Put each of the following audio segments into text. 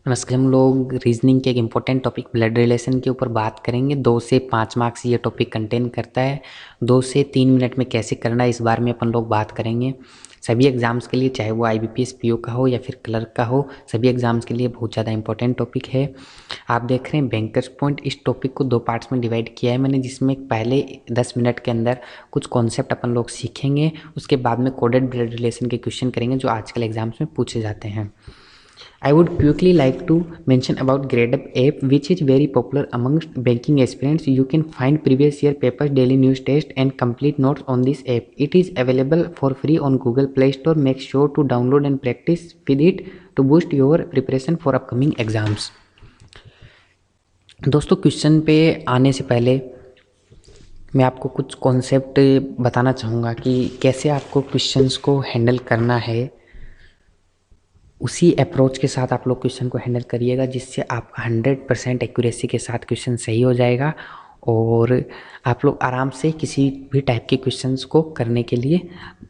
नमस्कार। हम लोग रीजनिंग के एक इम्पोर्टेंट टॉपिक ब्लड रिलेशन के ऊपर बात करेंगे। 2 से 5 मार्क्स ये टॉपिक कंटेन करता है। 2 से 3 मिनट में कैसे करना है इस बारे में अपन लोग बात करेंगे। सभी एग्ज़ाम्स के लिए, चाहे वो IBPS PO का हो या फिर क्लर्क का हो, सभी एग्ज़ाम्स के लिए बहुत ज़्यादा इंपॉर्टेंट टॉपिक है। आप देख रहे हैं बैंकर्स पॉइंट। इस टॉपिक को 2 पार्ट्स में डिवाइड किया है मैंने, जिसमें पहले 10 मिनट के अंदर कुछ कॉन्सेप्ट अपन लोग सीखेंगे। उसके बाद में कोडेड ब्लड रिलेशन के क्वेश्चन करेंगे जो आजकल एग्जाम्स में पूछे जाते हैं। I would quickly like to mention about GradeUp app, which is very popular amongst banking aspirants. You can find previous year papers, daily news test, and complete notes on this app. It is available for free on Google Play Store. Make sure to download and practice with it to boost your preparation for upcoming exams. दोस्तों, question पे आने से पहले मैं आपको कुछ concept बताना चाहूँगा कि कैसे आपको क्वेश्चंस को हैंडल करना है। उसी अप्रोच के साथ आप लोग क्वेश्चन को हैंडल करिएगा, जिससे आपका 100% एक्यूरेसी के साथ क्वेश्चन सही हो जाएगा और आप लोग आराम से किसी भी टाइप के क्वेश्चंस को करने के लिए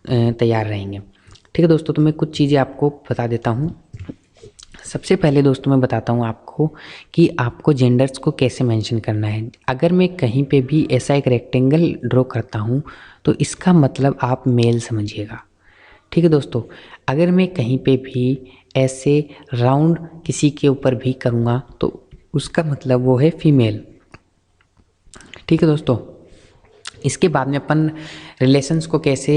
तैयार रहेंगे। ठीक है दोस्तों, तो मैं कुछ चीज़ें आपको बता देता हूँ। सबसे पहले दोस्तों मैं बताता हूँ आपको कि आपको जेंडर्स को कैसे मेंशन करना है। अगर मैं कहीं पे भी ऐसा एक रेक्टेंगल ड्रॉ करता हूँ तो इसका मतलब आप मेल समझिएगा। ठीक है दोस्तों, अगर मैं कहीं पे भी ऐसे राउंड किसी के ऊपर भी करूँगा तो उसका मतलब वो है फीमेल। ठीक है दोस्तों, इसके बाद में अपन रिलेशंस को कैसे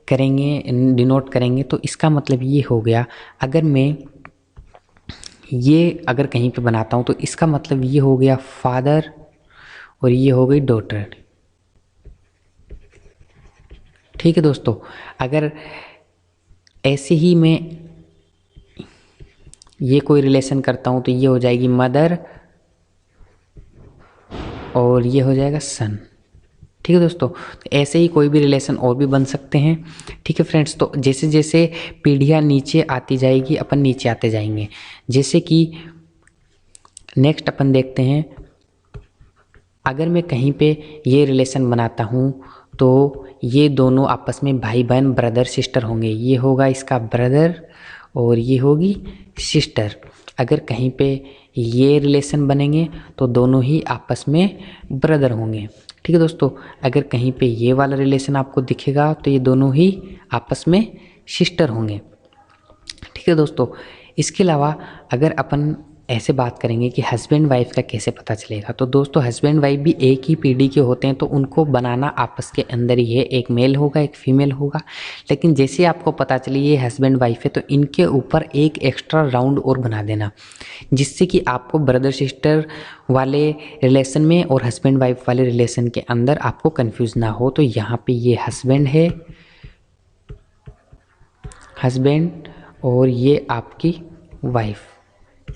करेंगे, डिनोट करेंगे, तो इसका मतलब ये हो गया, अगर मैं ये अगर कहीं पे बनाता हूँ तो इसका मतलब ये हो गया फादर और ये हो गई डॉटर। ठीक है दोस्तों, अगर ऐसे ही मैं ये कोई रिलेशन करता हूँ तो ये हो जाएगी मदर और ये हो जाएगा सन। ठीक है दोस्तों, तो ऐसे ही कोई भी रिलेशन और भी बन सकते हैं। ठीक है फ्रेंड्स, तो जैसे जैसे पीढ़ियाँ नीचे आती जाएगी अपन नीचे आते जाएंगे। जैसे कि नेक्स्ट अपन देखते हैं, अगर मैं कहीं पे ये रिलेशन बनाता हूँ तो ये दोनों आपस में भाई बहन ब्रदर सिस्टर होंगे। ये होगा इसका ब्रदर और ये होगी सिस्टर। अगर कहीं पे ये रिलेशन बनेंगे तो दोनों ही आपस में ब्रदर होंगे। ठीक है दोस्तों, अगर कहीं पे ये वाला रिलेशन आपको दिखेगा तो ये दोनों ही आपस में सिस्टर होंगे। ठीक है दोस्तों, इसके अलावा अगर अपन ऐसे बात करेंगे कि हस्बैंड वाइफ का कैसे पता चलेगा, तो दोस्तों हस्बैंड वाइफ भी एक ही पीढ़ी के होते हैं तो उनको बनाना आपस के अंदर ही है। एक मेल होगा एक फीमेल होगा। लेकिन जैसे आपको पता चले ये हस्बैंड वाइफ है तो इनके ऊपर एक एक्स्ट्रा राउंड और बना देना, जिससे कि आपको ब्रदर सिस्टर वाले रिलेशन में और हस्बैंड वाइफ वाले रिलेशन के अंदर आपको कन्फ्यूज़ ना हो। तो यहाँ पे ये हस्बैंड है, हस्बैंड, और ये आपकी वाइफ।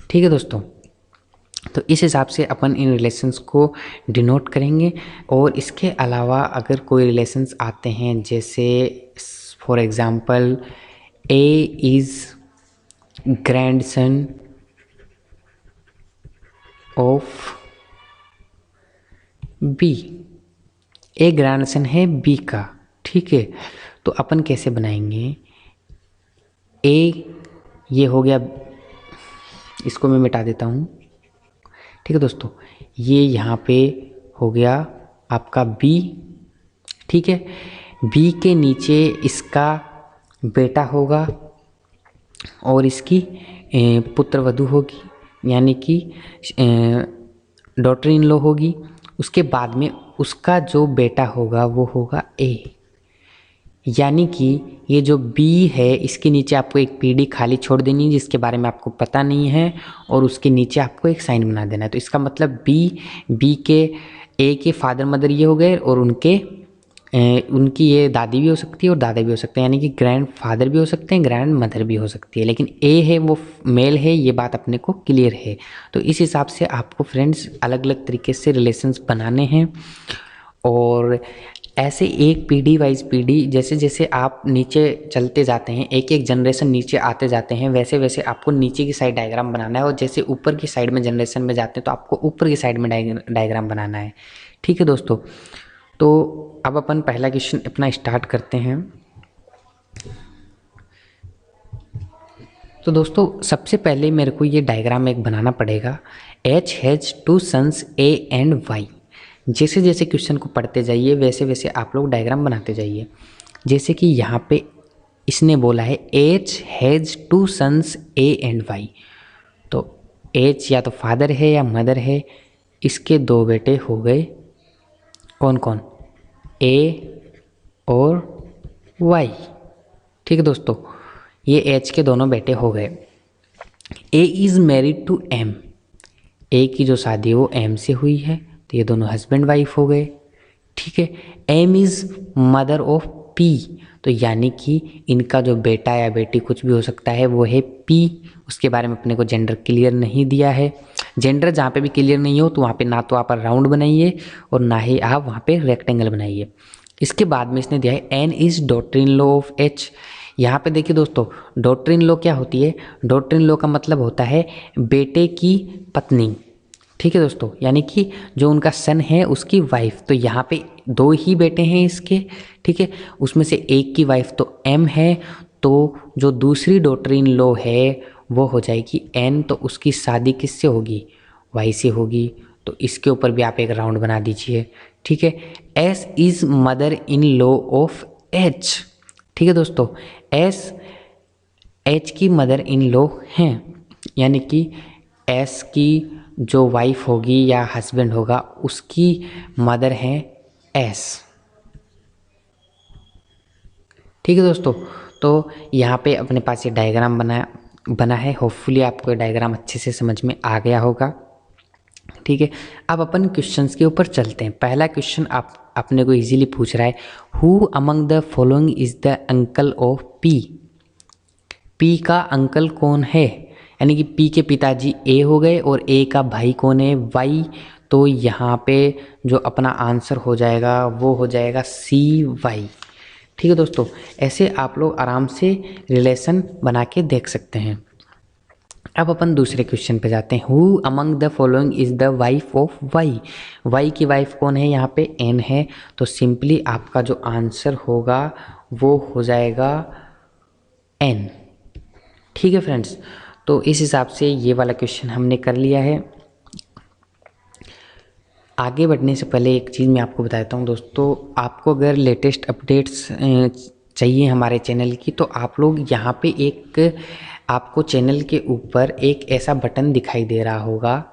ठीक है दोस्तों, तो इस हिसाब से अपन इन रिलेशंस को डिनोट करेंगे। और इसके अलावा अगर कोई रिलेशंस आते हैं, जैसे for example A is grandson of B, A grandson है बी का। ठीक है, तो अपन कैसे बनाएंगे, ए ये हो गया, इसको मैं मिटा देता हूँ। ठीक है दोस्तों, ये यहाँ पे हो गया आपका बी। ठीक है, बी के नीचे इसका बेटा होगा और इसकी पुत्र वधू होगी, यानी कि डॉटर इन लॉ होगी। उसके बाद में उसका जो बेटा होगा वो होगा ए, यानी कि ये जो बी है इसके नीचे आपको एक पीढ़ी खाली छोड़ देनी है जिसके बारे में आपको पता नहीं है, और उसके नीचे आपको एक साइन बना देना है। तो इसका मतलब बी के ए के फादर मदर ये हो गए और उनकी ये दादी भी हो सकती है और दादा भी हो सकते हैं, यानी कि ग्रैंड फादर भी हो सकते हैं, ग्रैंड मदर भी हो सकती है। लेकिन ए है वो मेल है, ये बात अपने को क्लियर है। तो इस हिसाब से आपको फ्रेंड्स अलग अलग तरीके से रिलेशंस बनाने हैं। और ऐसे एक पीढ़ी वाइज पीढ़ी, जैसे जैसे आप नीचे चलते जाते हैं, एक एक जनरेशन नीचे आते जाते हैं, वैसे वैसे आपको नीचे की साइड डायग्राम बनाना है। और जैसे ऊपर की साइड में जनरेशन में जाते हैं तो आपको ऊपर की साइड में डायग्राम बनाना है। ठीक है दोस्तों, तो अब अपन पहला क्वेश्चन अपना स्टार्ट करते हैं। तो दोस्तों सबसे पहले मेरे को ये डायग्राम एक बनाना पड़ेगा। H has 2 sons A and Y। जैसे जैसे क्वेश्चन को पढ़ते जाइए वैसे वैसे आप लोग डायग्राम बनाते जाइए। जैसे कि यहाँ पे इसने बोला है H has 2 sons A and Y। तो H या तो फादर है या मदर है, इसके 2 बेटे हो गए, कौन कौन, A और Y। ठीक है दोस्तों, ये H के दोनों बेटे हो गए। A is married to M। A की जो शादी है वो M से हुई है, तो ये दोनों हस्बैंड वाइफ हो गए। ठीक है, M is mother of P। तो यानी कि इनका जो बेटा या बेटी कुछ भी हो सकता है वो है P। उसके बारे में अपने को जेंडर क्लियर नहीं दिया है। जेंडर जहाँ पे भी क्लियर नहीं हो तो वहाँ पे ना तो आप राउंड बनाइए और ना ही आप वहाँ पे रेक्टेंगल बनाइए। इसके बाद में इसने दिया है N is daughter in law of H। यहाँ पे देखिए दोस्तों, डॉटर इन लॉ क्या होती है, डॉटर इन लॉ का मतलब होता है बेटे की पत्नी। ठीक है दोस्तों, यानी कि जो उनका सन है उसकी वाइफ। तो यहाँ पे 2 ही बेटे हैं इसके। ठीक है, उसमें से एक की वाइफ तो M है, तो जो दूसरी डॉटर इन लॉ है वो हो जाएगी N। तो उसकी शादी किससे होगी, Y से होगी। तो इसके ऊपर भी आप एक राउंड बना दीजिए। ठीक है, S is mother in law of H। ठीक है दोस्तों, H की मदर इन लॉ हैं, यानी कि S की जो वाइफ होगी या हस्बैंड होगा उसकी मदर हैं S। ठीक है दोस्तों, तो यहाँ पे अपने पास ये डायग्राम बना है। होपफुली आपको ये डायग्राम अच्छे से समझ में आ गया होगा। ठीक है, अब अपन क्वेश्चंस के ऊपर चलते हैं। पहला क्वेश्चन आप अपने को इजीली पूछ रहा है, who among the following is the uncle of P। P का अंकल कौन है, यानी कि P के पिताजी A हो गए और A का भाई कौन है, Y। तो यहाँ पे जो अपना आंसर हो जाएगा वो हो जाएगा CY। ठीक है दोस्तों, ऐसे आप लोग आराम से रिलेशन बना के देख सकते हैं। अब अपन दूसरे क्वेश्चन पे जाते हैं, who among the following is the wife of Y. Y की वाइफ कौन है, यहाँ पे एन है। तो सिंपली आपका जो आंसर होगा वो हो जाएगा एन। ठीक है फ्रेंड्स, तो इस हिसाब से ये वाला क्वेश्चन हमने कर लिया है। आगे बढ़ने से पहले एक चीज़ मैं आपको बता देता हूँ दोस्तों, आपको अगर लेटेस्ट अपडेट्स चाहिए हमारे चैनल की तो आप लोग यहाँ पे एक आपको चैनल के ऊपर एक ऐसा बटन दिखाई दे रहा होगा,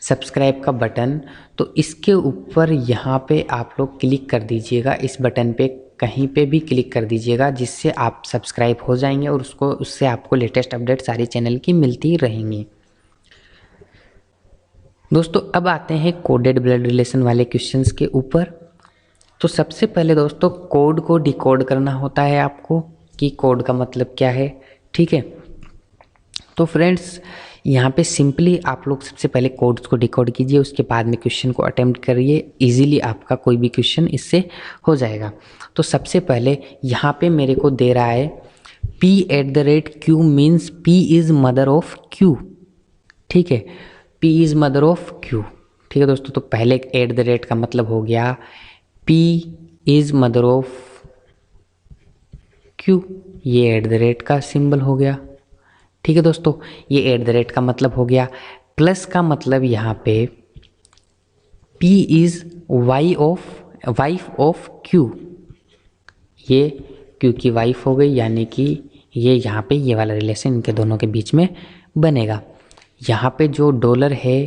सब्सक्राइब का बटन। तो इसके ऊपर यहाँ पे आप लोग क्लिक कर दीजिएगा, इस बटन पे कहीं पे भी क्लिक कर दीजिएगा, जिससे आप सब्सक्राइब हो जाएंगे और उससे आपको लेटेस्ट अपडेट सारी चैनल की मिलती रहेंगी। दोस्तों अब आते हैं कोडेड ब्लड रिलेशन वाले क्वेश्चंस के ऊपर। तो सबसे पहले दोस्तों कोड को डिकोड करना होता है आपको, कि कोड का मतलब क्या है। ठीक है, तो फ्रेंड्स यहाँ पे सिंपली आप लोग सबसे पहले कोड्स को डिकोड कीजिए, उसके बाद में क्वेश्चन को अटेम्प्ट करिए। इजीली आपका कोई भी क्वेश्चन इससे हो जाएगा। तो सबसे पहले यहाँ पे मेरे को दे रहा है P@Q means P is mother of Q। ठीक है, P is mother of Q। ठीक है दोस्तों, तो पहले @ का मतलब हो गया P is mother of Q, ये @ का सिंबल हो गया। ठीक है दोस्तों, ये @ का मतलब हो गया। प्लस का मतलब यहाँ पे P is wife of Q, ये Q की वाइफ हो गई, यानी कि ये यहाँ पे ये वाला रिलेशन इनके दोनों के बीच में बनेगा। यहाँ पे जो डॉलर है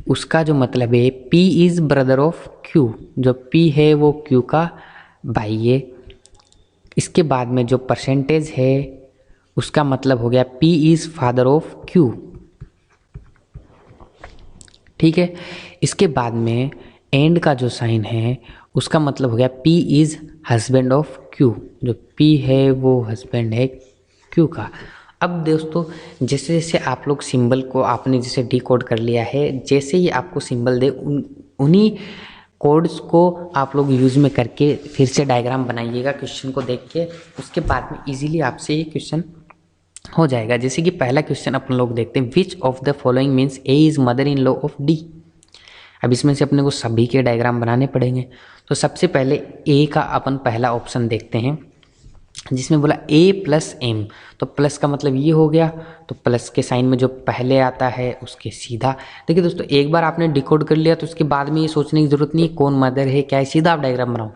उसका जो मतलब है P is brother of Q, जो P है वो Q का भाई है। इसके बाद में जो परसेंटेज है उसका मतलब हो गया P is father of Q। ठीक है, इसके बाद में एंड का जो साइन है उसका मतलब हो गया P is husband of Q, जो P है वो हस्बैंड है Q का। अब दोस्तों जैसे जैसे आप लोग सिंबल को आपने जैसे डिकोड कर लिया है, जैसे ही आपको सिंबल दे उन्हीं कोड्स को आप लोग यूज़ में करके फिर से डायग्राम बनाइएगा क्वेश्चन को देख के। उसके बाद में इजीली आपसे ये क्वेश्चन हो जाएगा। जैसे कि पहला क्वेश्चन अपन लोग देखते हैं, which of the following means A is mother in law of D। अब इसमें से अपने को सभी के डायग्राम बनाने पड़ेंगे। तो सबसे पहले A का अपन पहला ऑप्शन देखते हैं, जिसमें बोला ए प्लस एम, तो प्लस का मतलब ये हो गया, तो प्लस के साइन में जो पहले आता है उसके सीधा। देखिए दोस्तों, एक बार आपने डिकोड कर लिया तो उसके बाद में ये सोचने की ज़रूरत नहीं है कौन मदर है क्या है, सीधा आप डायग्राम बनाओ।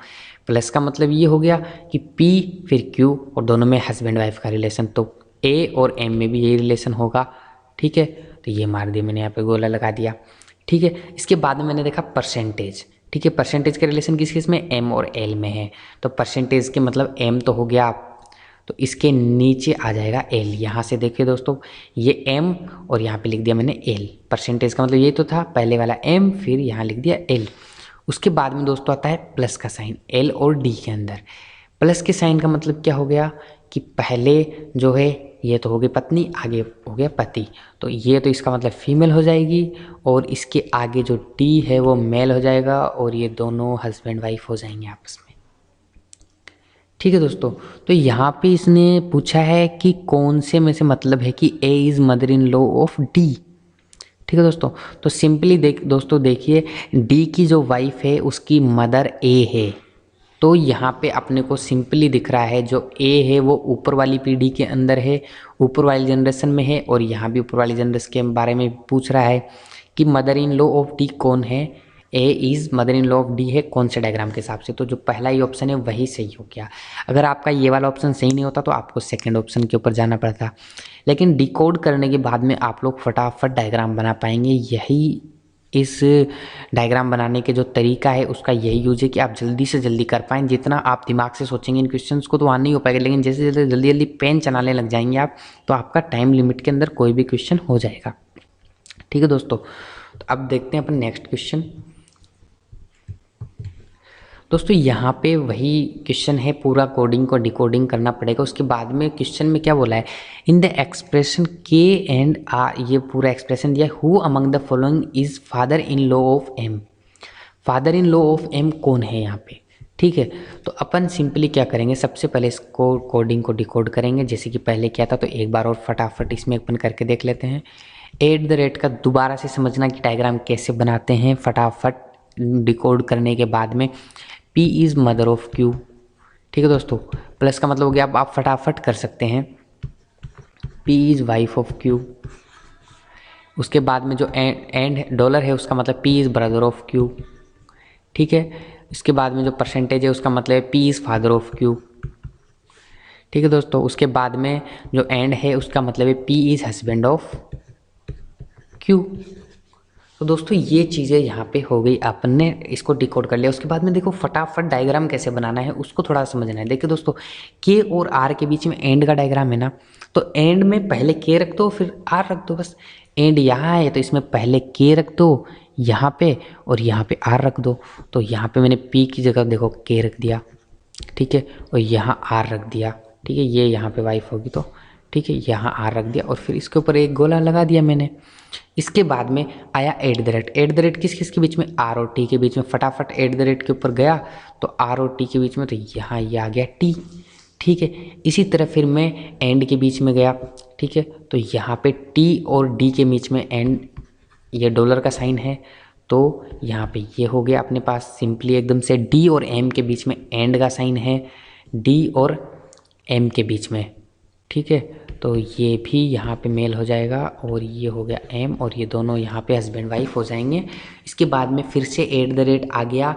प्लस का मतलब ये हो गया कि पी फिर क्यू और दोनों में हस्बैंड वाइफ का रिलेशन, तो ए और एम में भी यही रिलेशन होगा। ठीक है, तो ये मार दिया मैंने, यहाँ पे गोला लगा दिया। ठीक है, इसके बाद में मैंने देखा परसेंटेज। ठीक है, परसेंटेज के रिलेशन किस किस में, एम और एल में है, तो परसेंटेज के मतलब एम तो हो गया, तो इसके नीचे आ जाएगा एल। यहाँ से देखिए दोस्तों, ये एम और यहाँ पे लिख दिया मैंने एल। परसेंटेज का मतलब ये तो था पहले वाला एम, फिर यहाँ लिख दिया एल। उसके बाद में दोस्तों आता है प्लस का साइन, एल और डी के अंदर। प्लस के साइन का मतलब क्या हो गया कि पहले जो है ये तो हो गई पत्नी, आगे हो गया पति, तो ये तो इसका मतलब फीमेल हो जाएगी, और इसके आगे जो टी है वो मेल हो जाएगा, और ये दोनों हस्बैंड वाइफ हो जाएंगे आपस में। ठीक है दोस्तों, तो यहाँ पे इसने पूछा है कि कौन से में से मतलब है कि A is mother in law of D. ठीक है दोस्तों, तो सिंपली दोस्तों देखिए, डी की जो वाइफ है उसकी मदर ए है, तो यहाँ पे अपने को सिंपली दिख रहा है जो ए है वो ऊपर वाली पीढ़ी के अंदर है, ऊपर वाली जनरेशन में है, और यहाँ भी ऊपर वाली जनरेशन के बारे में पूछ रहा है कि mother in law of D कौन है, A is mother in law of D है कौन से डायग्राम के हिसाब से, तो जो पहला ही ऑप्शन है वही सही हो गया। अगर आपका ये वाला ऑप्शन सही नहीं होता तो आपको सेकंड ऑप्शन के ऊपर जाना पड़ता, लेकिन डिकोड करने के बाद में आप लोग फटाफट डायग्राम बना पाएंगे। यही इस डायग्राम बनाने के जो तरीका है उसका यही यूज है कि आप जल्दी से जल्दी कर पाएँ। जितना आप दिमाग से सोचेंगे इन क्वेश्चंस को तो वहाँ नहीं हो पाएगा, लेकिन जैसे जैसे जल्दी जल्दी पेन चलाने लग जाएंगे आप, तो आपका टाइम लिमिट के अंदर कोई भी क्वेश्चन हो जाएगा। ठीक है दोस्तों, तो अब देखते हैं अपन नेक्स्ट क्वेश्चन। दोस्तों यहाँ पे वही क्वेश्चन है, पूरा कोडिंग को डिकोडिंग करना पड़ेगा। उसके बाद में क्वेश्चन में क्या बोला है, in the expression K and R, ये पूरा एक्सप्रेशन दिया, who among the following is father in law of M. Father in law of M कौन है यहाँ पे। ठीक है, तो अपन सिंपली क्या करेंगे, सबसे पहले इसको कोडिंग को डिकोड करेंगे जैसे कि पहले किया था, तो एक बार और फटाफट इसमें अपन करके देख लेते हैं। एट द रेट का दोबारा से समझना कि डायग्राम कैसे बनाते हैं फटाफट डिकोड करने के बाद में। P is mother of Q। ठीक है दोस्तों, प्लस का मतलब हो गया, आप फटाफट कर सकते हैं, P is wife of Q। उसके बाद में जो एंड डॉलर है उसका मतलब P is brother of Q। ठीक है, इसके बाद में जो परसेंटेज है उसका मतलब है P is father of Q। ठीक है दोस्तों, उसके बाद में जो एंड है उसका मतलब है P is husband of Q। तो दोस्तों ये चीज़ें यहाँ पे हो गई, अपन ने इसको डिकोड कर लिया। उसके बाद में देखो फटाफट डायग्राम कैसे बनाना है उसको थोड़ा समझना है। देखिए दोस्तों, के और आर के बीच में एंड का डायग्राम है ना, तो एंड में पहले के रख दो फिर आर रख दो, बस। एंड यहाँ है तो इसमें पहले के रख दो यहाँ पे, और यहाँ पे आर रख दो। तो यहाँ पे मैंने पी की जगह देखो के रख दिया, ठीक है, और यहाँ आर रख दिया। ठीक है, ये यहाँ पे वाइफ होगी तो ठीक है, यहाँ आर रख दिया, और फिर इसके ऊपर एक गोला लगा दिया मैंने। इसके बाद में आया at the rate. At the rate किस किस के बीच में, आर और टी के बीच में। फटाफट एट द रेट के ऊपर गया तो आर और टी के बीच में, तो यहाँ ये आ गया टी। ठीक है, इसी तरह फिर मैं एंड के बीच में गया। ठीक है, तो यहाँ पे टी और डी के बीच में एंड, ये डॉलर का साइन है, तो यहाँ पे ये हो गया अपने पास सिंपली एकदम से। डी और एम के बीच में एंड का साइन है, डी और एम के बीच में। ठीक है, तो ये भी यहाँ पे मेल हो जाएगा, और ये हो गया एम, और ये दोनों यहाँ पे हस्बैंड वाइफ हो जाएंगे। इसके बाद में फिर से एट द रेट आ गया,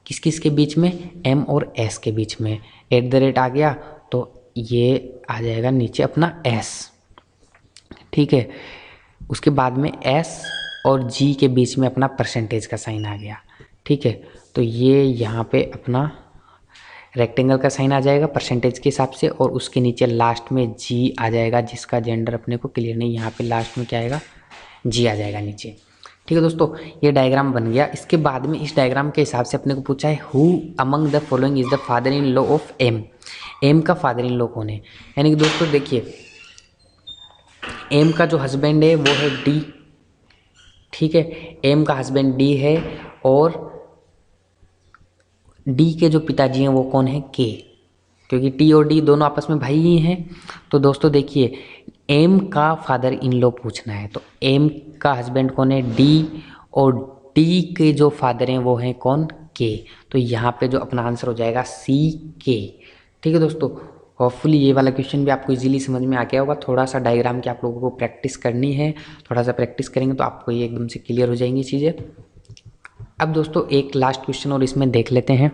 किस किस के बीच में, एम और एस के बीच में एट द रेट आ गया, तो ये आ जाएगा नीचे अपना एस। ठीक है, उसके बाद में एस और जी के बीच में अपना परसेंटेज का साइन आ गया। ठीक है, तो ये यहाँ पे अपना रेक्टेंगल का साइन आ जाएगा परसेंटेज के हिसाब से, और उसके नीचे लास्ट में जी आ जाएगा, जिसका जेंडर अपने को क्लियर नहीं, यहाँ पे लास्ट में क्या आएगा, जी आ जाएगा नीचे। ठीक है दोस्तों, ये डायग्राम बन गया। इसके बाद में इस डायग्राम के हिसाब से अपने को पूछा है, who among the following is the father in law of M. M का फादर इन लॉ कौन है, यानी कि दोस्तों देखिए, एम का जो हस्बैंड है वो है डी। ठीक है, एम का हस्बैंड डी है, और डी के जो पिताजी हैं वो कौन है, के, क्योंकि टी और डी दोनों आपस में भाई ही हैं। तो दोस्तों देखिए, एम का फादर इन लॉ पूछना है, तो एम का हस्बैंड कौन है, डी, और डी के जो फादर हैं वो हैं कौन, के। तो यहाँ पे जो अपना आंसर हो जाएगा सी के। ठीक है दोस्तों, होपफुली ये वाला क्वेश्चन भी आपको इजीली समझ में आ गया होगा। थोड़ा सा डायग्राम की आप लोगों को प्रैक्टिस करनी है, थोड़ा सा प्रैक्टिस करेंगे तो आपको ये एकदम से क्लियर हो जाएंगी चीज़ें। अब दोस्तों एक लास्ट क्वेश्चन और इसमें देख लेते हैं।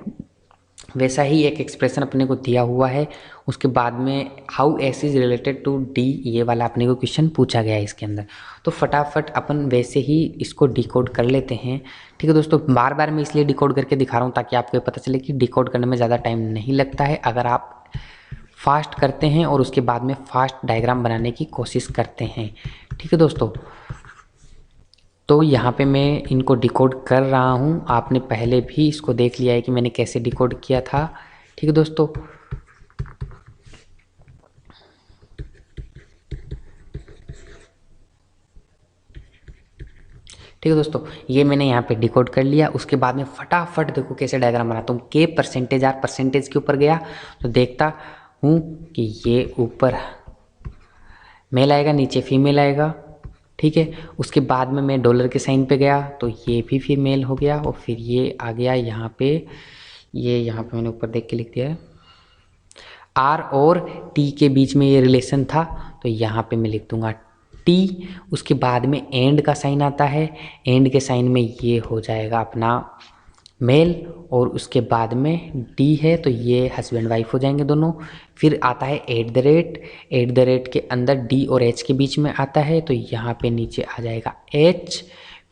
वैसा ही एक एक्सप्रेशन अपने को दिया हुआ है, उसके बाद में how S is related to D, ये वाला अपने को क्वेश्चन पूछा गया है इसके अंदर। तो फटाफट अपन वैसे ही इसको डिकोड कर लेते हैं। ठीक है दोस्तों, बार बार मैं इसलिए डिकोड करके दिखा रहा हूँ ताकि आपको पता चले कि डिकोड करने में ज़्यादा टाइम नहीं लगता है अगर आप फास्ट करते हैं और उसके बाद में फास्ट डायग्राम बनाने की कोशिश करते हैं। ठीक है दोस्तों, तो यहाँ पे मैं इनको डिकोड कर रहा हूँ। आपने पहले भी इसको देख लिया है कि मैंने कैसे डिकोड किया था। ठीक है दोस्तों, ठीक है दोस्तों, ये मैंने यहाँ पे डिकोड कर लिया। उसके बाद में फटाफट देखो कैसे डायग्राम बनाता हूँ। के परसेंटेज आर परसेंटेज के ऊपर गया तो देखता हूँ कि ये ऊपर मेल आएगा, नीचे फीमेल आएगा। ठीक है, उसके बाद में मैं डॉलर के साइन पे गया तो ये भी फीमेल हो गया, और फिर ये आ गया यहाँ पे, ये यहाँ पे मैंने ऊपर देख के लिख दिया है। आर और टी के बीच में ये रिलेशन था तो यहाँ पे मैं लिख दूंगा टी। उसके बाद में एंड का साइन आता है, एंड के साइन में ये हो जाएगा अपना मेल, और उसके बाद में डी है तो ये हस्बैंड वाइफ हो जाएंगे दोनों। फिर आता है एट द रेट के अंदर डी और एच के बीच में आता है तो यहाँ पे नीचे आ जाएगा एच।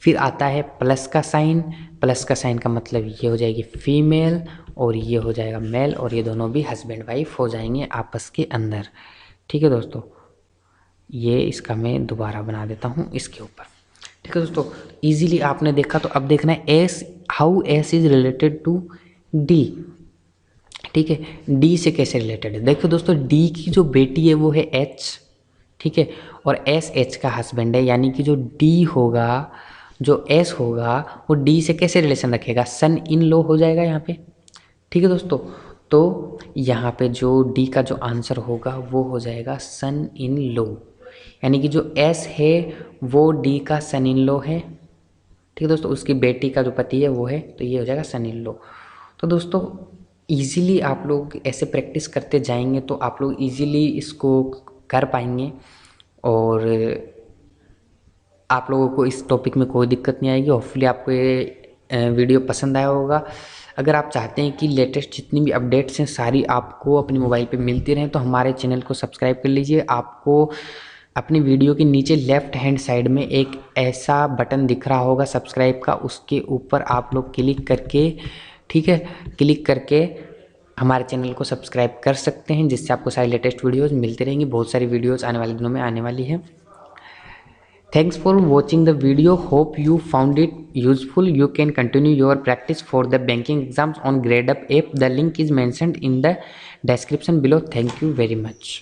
फिर आता है प्लस का साइन, प्लस का साइन का मतलब ये हो जाएगी फीमेल और ये हो जाएगा मेल, और ये दोनों भी हस्बैंड वाइफ हो जाएंगे आपस के अंदर। ठीक है दोस्तों, ये इसका मैं दोबारा बना देता हूँ इसके ऊपर। ठीक है दोस्तों, इजीली आपने देखा, तो अब देखना है S, how S is related to D. ठीक है, डी से कैसे रिलेटेड है। देखो दोस्तों, डी की जो बेटी है वो है एच, ठीक है, और एस एच का हस्बैंड है, यानी कि जो डी होगा, जो एस होगा वो डी से कैसे रिलेशन रखेगा, सन इन लॉ हो जाएगा यहाँ पे। ठीक है दोस्तों, तो यहाँ पे जो डी का जो आंसर होगा वो हो जाएगा सन इन लॉ, यानी कि जो एस है वो डी का सन इन लॉ है। ठीक है दोस्तों, उसकी बेटी का जो पति है वो है, तो ये हो जाएगा सन इन लॉ। तो दोस्तों इजीली आप लोग ऐसे प्रैक्टिस करते जाएंगे तो आप लोग इजीली इसको कर पाएंगे, और आप लोगों को इस टॉपिक में कोई दिक्कत नहीं आएगी। होपफुली आपको ये वीडियो पसंद आया होगा। अगर आप चाहते हैं कि लेटेस्ट जितनी भी अपडेट्स हैं सारी आपको अपने मोबाइल पे मिलती रहें तो हमारे चैनल को सब्सक्राइब कर लीजिए। आपको अपनी वीडियो के नीचे लेफ्ट हैंड साइड में एक ऐसा बटन दिख रहा होगा सब्सक्राइब का, उसके ऊपर आप लोग क्लिक करके, ठीक है, क्लिक करके हमारे चैनल को सब्सक्राइब कर सकते हैं, जिससे आपको सारी लेटेस्ट वीडियोज़ मिलती रहेंगी। बहुत सारी वीडियोज़ आने वाले दिनों में आने वाली है। Thanks for watching the video. Hope you found it useful. You can continue your practice for the banking exams on GradeUp app. The link is mentioned in the description below. Thank you very much.